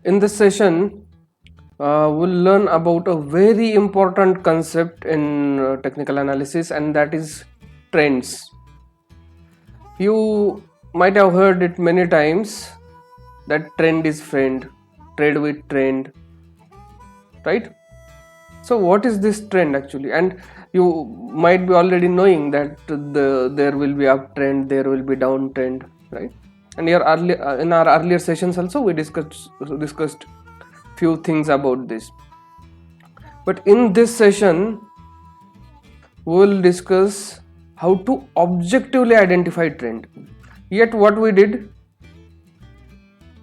In this session, we'll learn about a very important concept in technical analysis, and that is trends. You might have heard it many times that trend is friend, trade with trend, right? So what is this trend actually? And you might be already knowing that there will be uptrend, there will be downtrend, right? And in our earlier sessions also we discussed few things about this. But in this session, we will discuss how to objectively identify trend. Yet what we did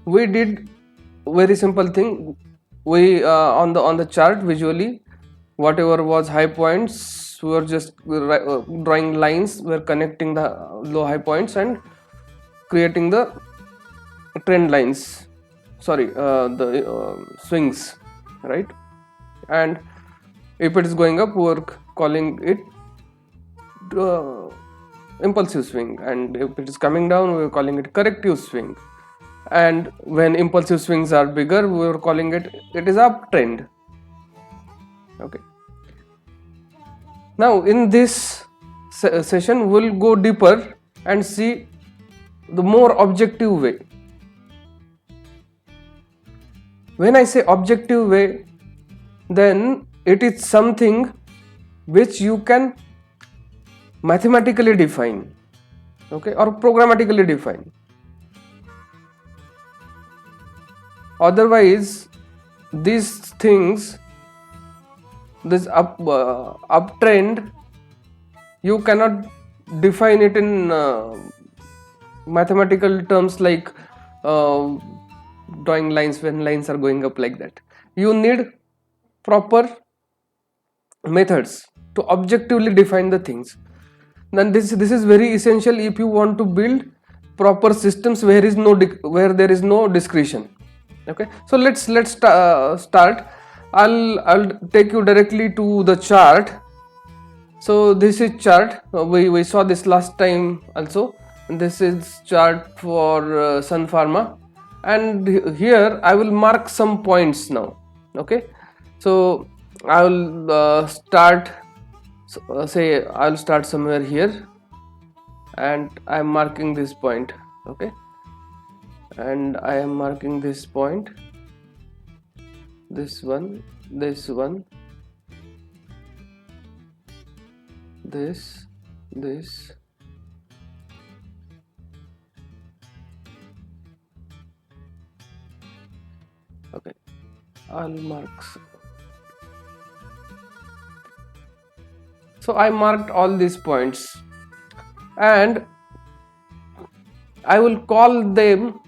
very simple thing. We on the chart visually, whatever was high points, we were just drawing lines. We're connecting the low high points and creating the trend lines. Sorry, the swings, right? And if it is going up, we're calling it impulsive swing, and if it is coming down, we're calling it corrective swing. And when impulsive swings are bigger, we're calling it is uptrend. Okay. Now in this session, we'll go deeper and see the more objective way. When I say objective way, then it is something which you can mathematically define, okay, or programmatically define. Otherwise, these things, this uptrend, you cannot define it in mathematical terms like drawing lines when lines are going up like that. You need proper methods to objectively define the things. Then this is very essential if you want to build proper systems where there is no discretion. Okay, so let's start. I'll take you directly to the chart. So this is chart. We saw this last time also. This is chart for Sun Pharma, and here I will mark some points now. Okay, so I will start. Say I'll start somewhere here, and I am marking this point. Okay, and I am marking this point, this one, this, okay, I'll mark. So I marked all these points, and I will call them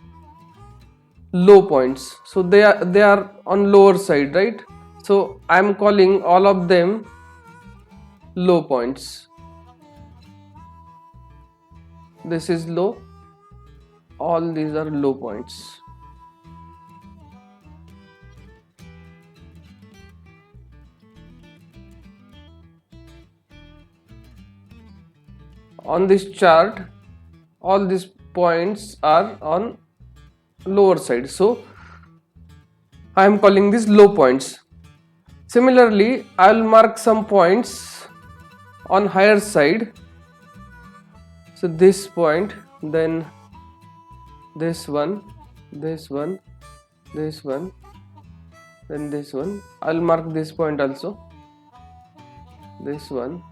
low points. So they are on lower side, right? So I am calling all of them low points. This is low. All these are low points. On this chart, all these points are on lower side, so I am calling these low points. Similarly, I will mark some points on higher side. So this point, then this one, then this one. I'll mark this point also, this one.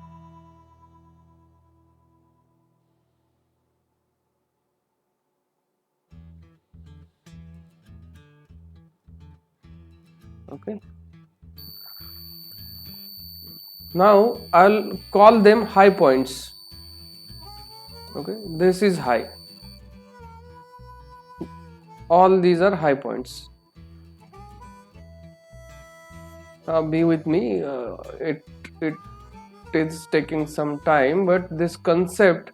Okay, now I'll call them high points. Okay, this is high. All these are high points. Be with me. It is taking some time, but this concept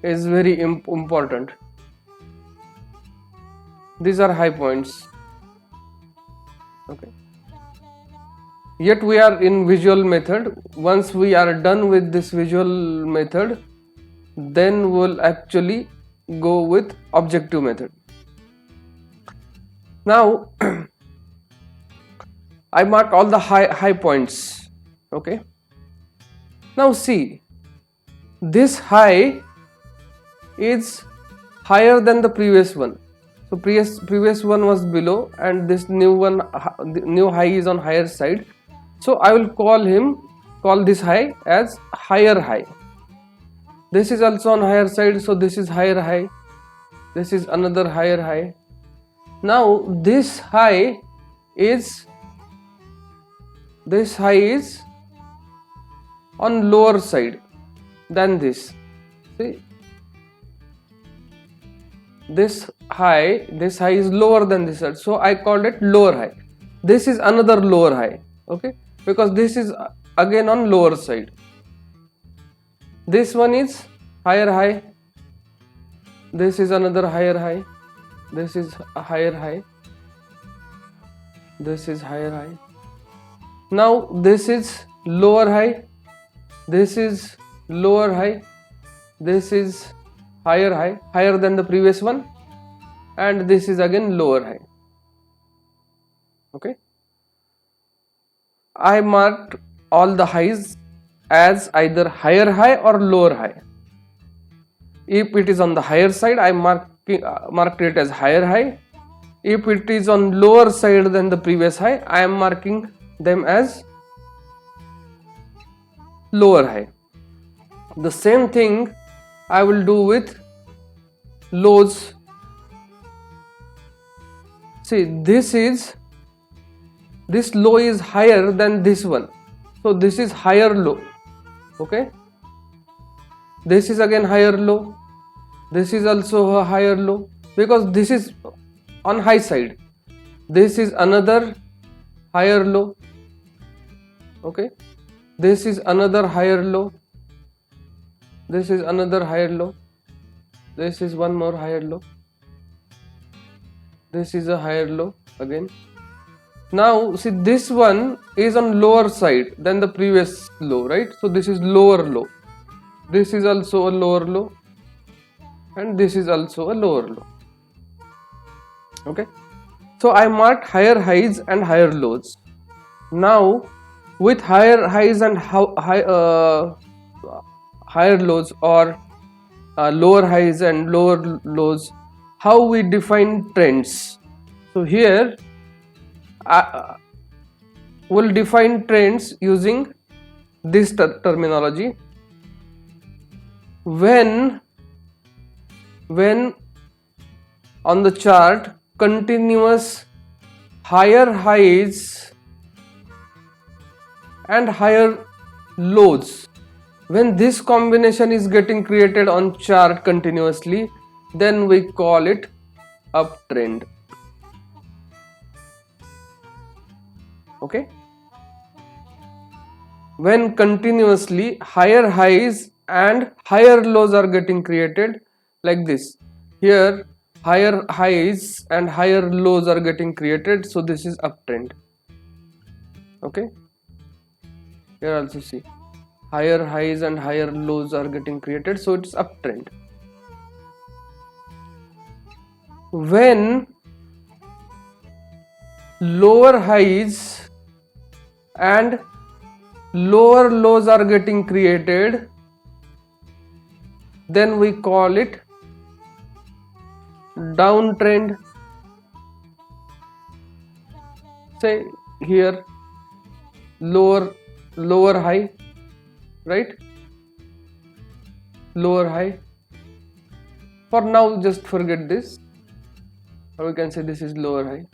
is very important. These are high points. Okay, yet we are in visual method. Once we are done with this visual method, then we'll actually go with objective method. Now I mark all the high points. Okay. Now see, this high is higher than the previous one. So previous one was below, and this new one, the new high is on higher side. So I will call this high as higher high. This is also on higher side, so this is higher high. This is another higher high. Now this high is on lower side than this. See, this high is lower than this side, so I called it lower high. This is another lower high, okay, because this is again on lower side. This one is higher high. This is another higher high. This is a higher high. This is higher high. Now this is lower high. This is lower high. This is higher than the previous one, and this is again lower high. Okay. I marked all the highs as either higher high or lower high. If it is on the higher side, I marked it as higher high. If it is on lower side than the previous high, I am marking them as lower high. The same thing I will do with lows. See, this low is higher than this one, so this is higher low. Okay, this is again higher low. This is also a higher low, because this is on high side. This is another higher low. Okay, this is another higher low. This is another higher low. This is one more higher low. This is a higher low again. Now see, this one is on lower side than the previous low, right? So this is lower low. This is also a lower low, and this is also a lower low. Okay, so I marked higher highs and higher lows. Now with higher highs and higher lows, or lower highs and lower lows, how we define trends? So here we'll define trends using this terminology. When on the chart continuous higher highs and higher lows, when this combination is getting created on chart continuously, then we call it uptrend. Okay, when continuously higher highs and higher lows are getting created, like this, here higher highs and higher lows are getting created, so this is uptrend. Okay, here also see, higher highs and higher lows are getting created, so it's uptrend. When lower highs and lower lows are getting created, then we call it downtrend. Say here lower high, right? Lower high. For now, just forget this, or we can say this is lower high.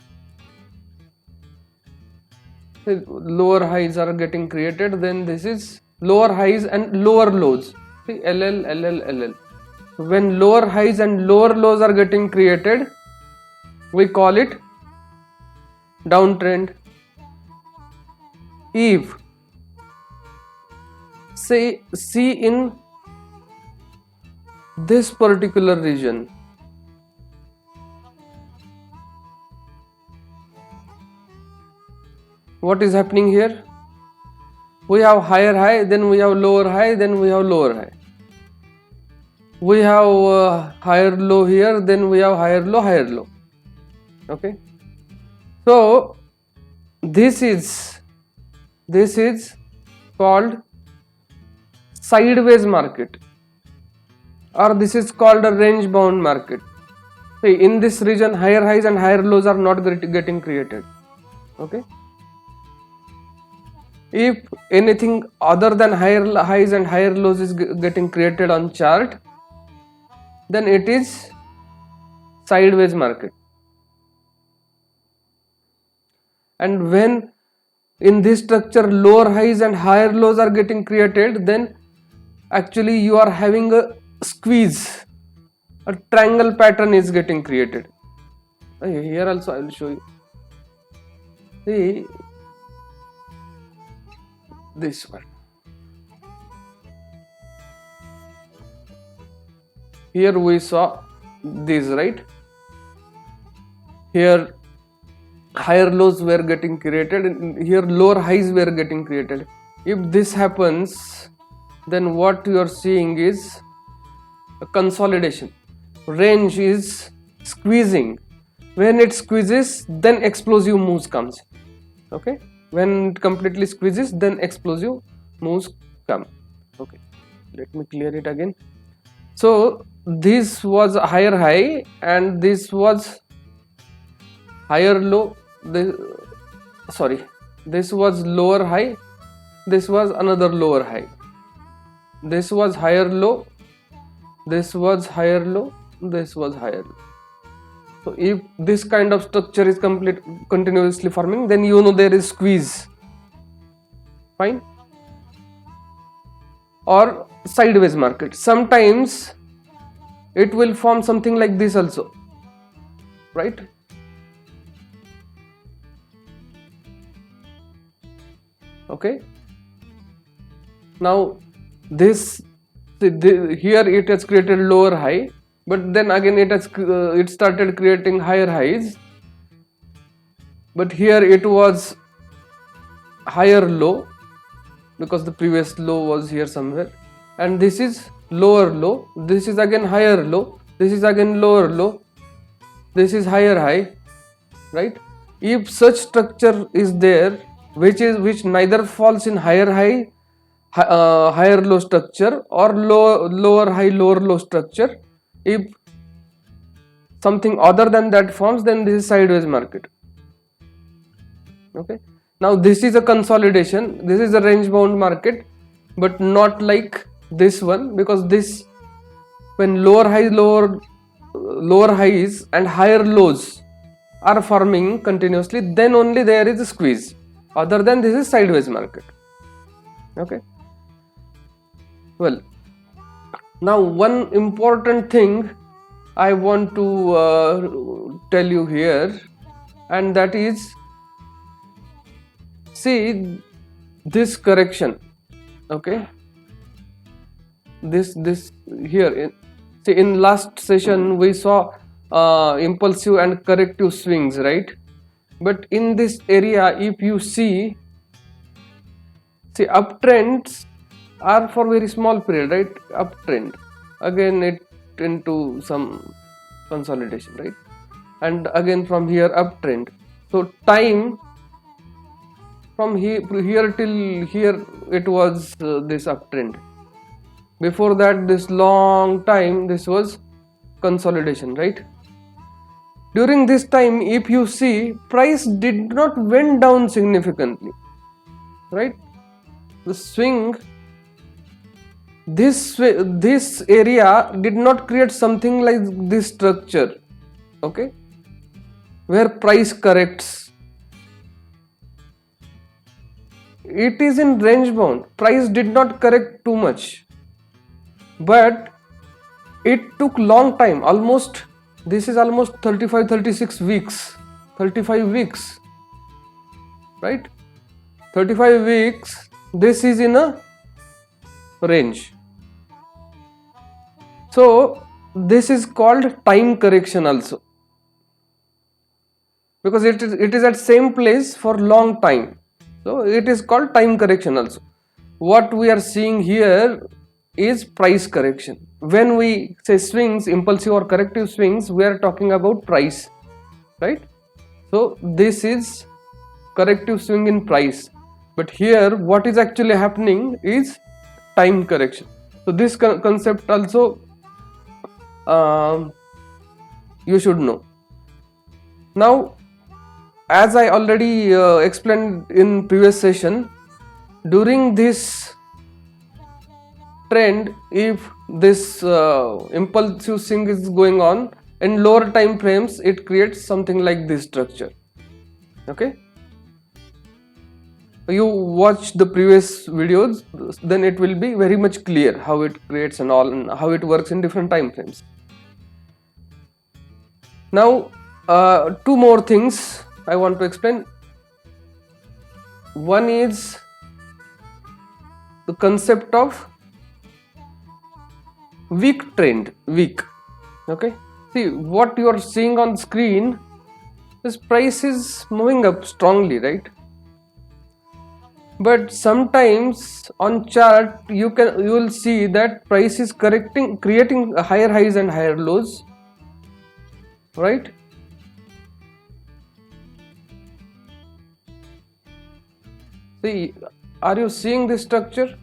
So lower highs are getting created, then this is lower highs and lower lows. See, LL, LL, LL. When lower highs and lower lows are getting created, we call it downtrend. If say see in this particular region, what is happening here? We have higher high, then we have lower high, then we have lower high. We have higher low here, then we have higher low, higher low. Okay, so this is called sideways market, or this is called a range bound market. See, in this region higher highs and higher lows are not getting created. Okay, if anything other than higher highs and higher lows is getting created on chart, then it is sideways market. And when in this structure lower highs and higher lows are getting created, then actually you are having a squeeze, a triangle pattern is getting created. Here also I will show you. See, this one. Here we saw this, right? Here higher lows were getting created, and here lower highs were getting created. If this happens, then what you are seeing is a consolidation. Range is squeezing. When it squeezes, then explosive moves comes. Okay, when it completely squeezes, then explosive moves come. Okay, let me clear it again. So this was a higher high and this was higher low. This was lower high, this was another lower high, this was higher low, this was higher low, this was higher low. So if this kind of structure is continuously forming, then you know there is squeeze. Fine. Or sideways market, sometimes it will form something like this also, right? Okay, now this here it has created lower high, but then again it started creating higher highs, but here it was higher low because the previous low was here somewhere, and this is lower low, this is again higher low, this is again lower low, this is higher high, right? If such structure is there which neither falls in higher high higher low structure or lower high lower low structure, if something other than that forms, then this is sideways market. Okay, now this is a consolidation, this is a range bound market, but not like this one, because this, when lower highs and higher lows are forming continuously, then only there is a squeeze. Other than this is sideways market. Okay, well, now one important thing I want to tell you here, and that is, see this correction. Okay, this here, see in last session we saw impulsive and corrective swings, right? But in this area, if you see uptrends are for very small period, right? Uptrend, again it into some consolidation, right? And again from here uptrend. So time from here till here it was this uptrend. Before that, this long time this was consolidation, right? During this time, if you see, price did not went down significantly, right? The swing, this area did not create something like this structure, okay, where price corrects. It is in range bound. Price did not correct too much, but it took long time, almost, this is almost 35 weeks, right? 35 weeks, this is in a range. So this is called time correction also, because it is at same place for long time. So it is called time correction also. What we are seeing here is price correction. When we say swings, impulsive or corrective swings, we are talking about price, right? So this is corrective swing in price, but here what is actually happening is time correction. So this concept also you should know. Now, as I already explained in previous session, during this trend, if this impulsive swing is going on in lower time frames, it creates something like this structure. Okay, you watch the previous videos, then it will be very much clear how it creates and all, and how it works in different time frames. Now, two more things I want to explain. One is the concept of weak trend. Weak. Okay. See, what you are seeing on screen, this price is moving up strongly, right? But sometimes on chart you will see that price is creating higher highs and higher lows, right? See, are you seeing this structure?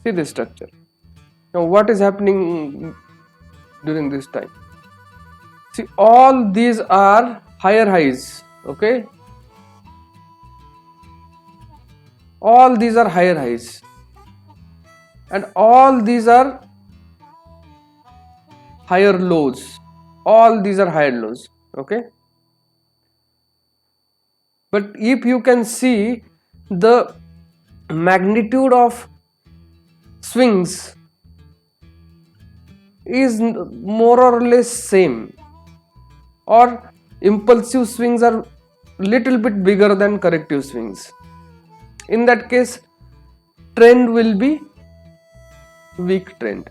See this structure. Now what is happening during this time? See, all these are higher highs, okay? All these are higher highs, and all these are higher lows. All these are higher lows, okay? But if you can see, the magnitude of swings is more or less same, or impulsive swings are little bit bigger than corrective swings. In that case, trend will be weak trend,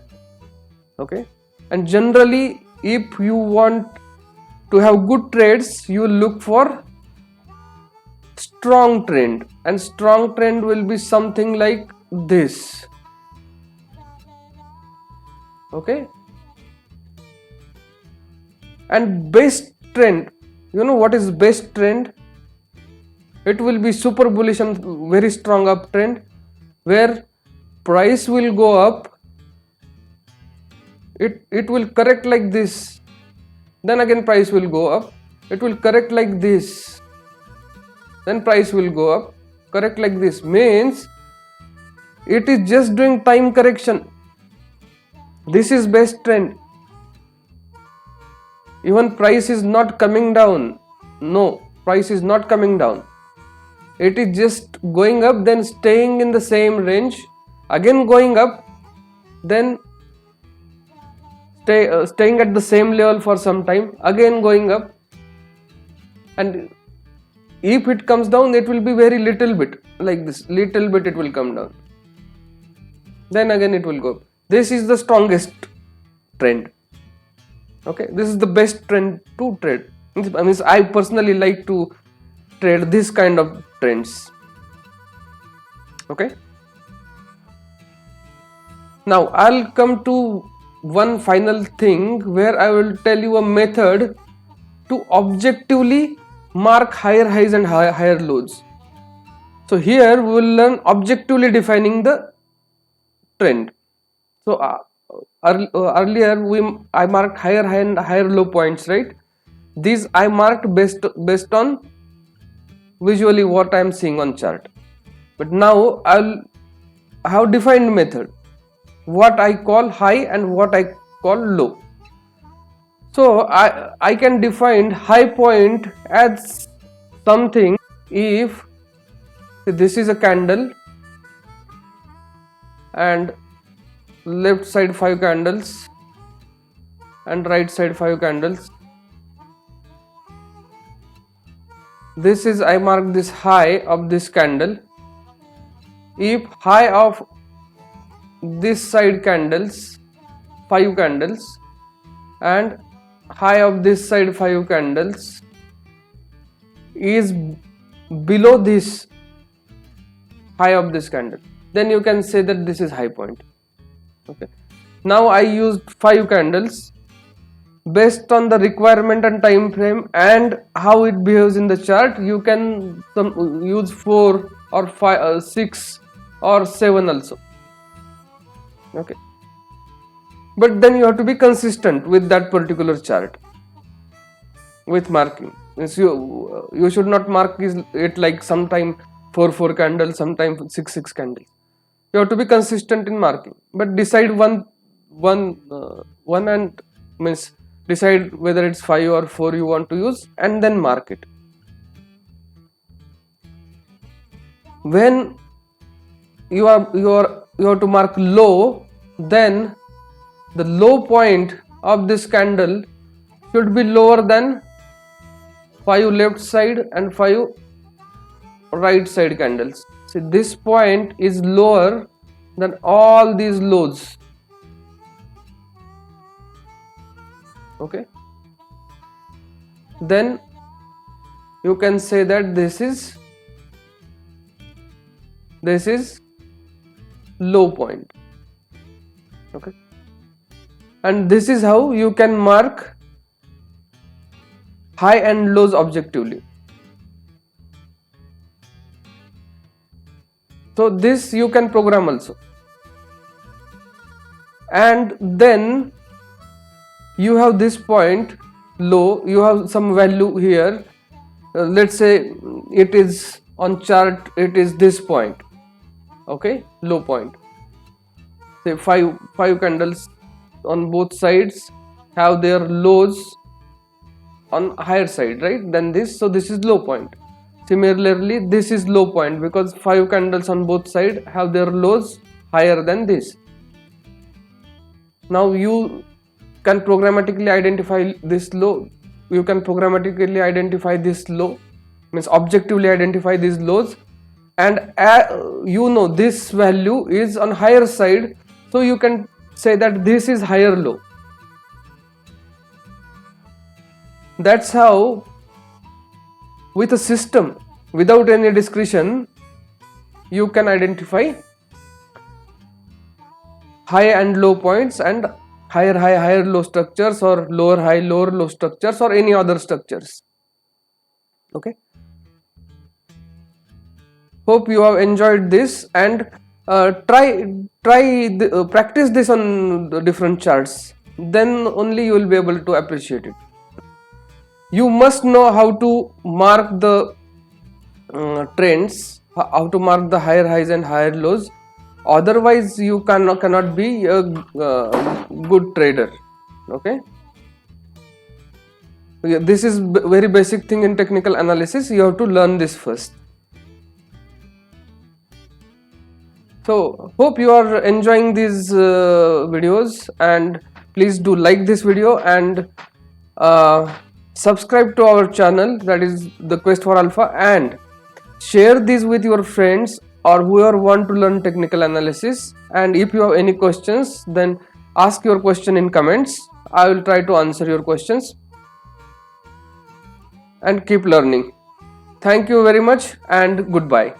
okay? And generally, if you want to have good trades, you look for strong trend, and strong trend will be something like this, okay? And best trend, you know what is best trend? It will be super bullish and very strong uptrend, where price will go up, it will correct like this, then again price will go up, it will correct like this, then price will go up, correct like this. Means it is just doing time correction. This is best trend. Even price is not coming down. No, price is not coming down. It is just going up, then staying in the same range, again going up, then staying at the same level for some time, again going up, and if it comes down, it will be very little bit, like this, little bit it will come down, then again it will go up. This is the strongest trend, okay? This is the best trend to trade. I personally like to trade this kind of trends, okay? Now I'll come to one final thing where I will tell you a method to objectively mark higher highs and higher lows. So here we will learn objectively defining the trend. So earlier I marked higher high and higher low points, right? These I marked based on visually what I am seeing on chart. But now I have defined method, what I call high and what I call low. So I can define high point as something if this is a candle and left side 5 candles and right side 5 candles. This is, I mark this high of this candle. If high of this side candles 5 candles and high of this side 5 candles is below this high of this candle, then you can say that this is high point, okay? Now I used 5 candles based on the requirement and time frame and how it behaves in the chart, you can use 4 or 5 6 or 7 also. Okay, but then you have to be consistent with that particular chart with marking. Means you should not mark it like sometime 4 candles, sometime 6 candles. You have to be consistent in marking, but decide one and means decide whether it's 5 or 4 you want to use and then mark it. When you have to mark low, then the low point of this candle should be lower than 5 left side and 5 right side candles. See, this point is lower than all these lows. Okay, then you can say that this is low point. Okay, and this is how you can mark high and lows objectively. So this you can program also, and then you have this point low, you have some value here. Let's say it is on chart, it is this point. Okay, low point. Say five candles on both sides have their lows on higher side, right, than this. So this is low point. Similarly, this is low point because 5 candles on both sides have their lows higher than this. Now you can programmatically identify this low. You can programmatically identify this low, means objectively identify these lows, and you know this value is on higher side, so you can say that this is higher low. That's how, with a system, without any discretion, you can identify high and low points and higher high, higher low structures, or lower high, lower low structures, or any other structures. Okay. Hope you have enjoyed this, and practice this on the different charts. Then only you will be able to appreciate it. You must know how to mark the trends, how to mark the higher highs and higher lows. Otherwise, you cannot be a good trader. Okay. This is very basic thing in technical analysis. You have to learn this first. So hope you are enjoying these videos, and please do like this video and subscribe to our channel, that is the Quest for Alpha, and share these with your friends or whoever want to learn technical analysis. And if you have any questions, then ask your question in comments. I will try to answer your questions, and keep learning. Thank you very much and goodbye.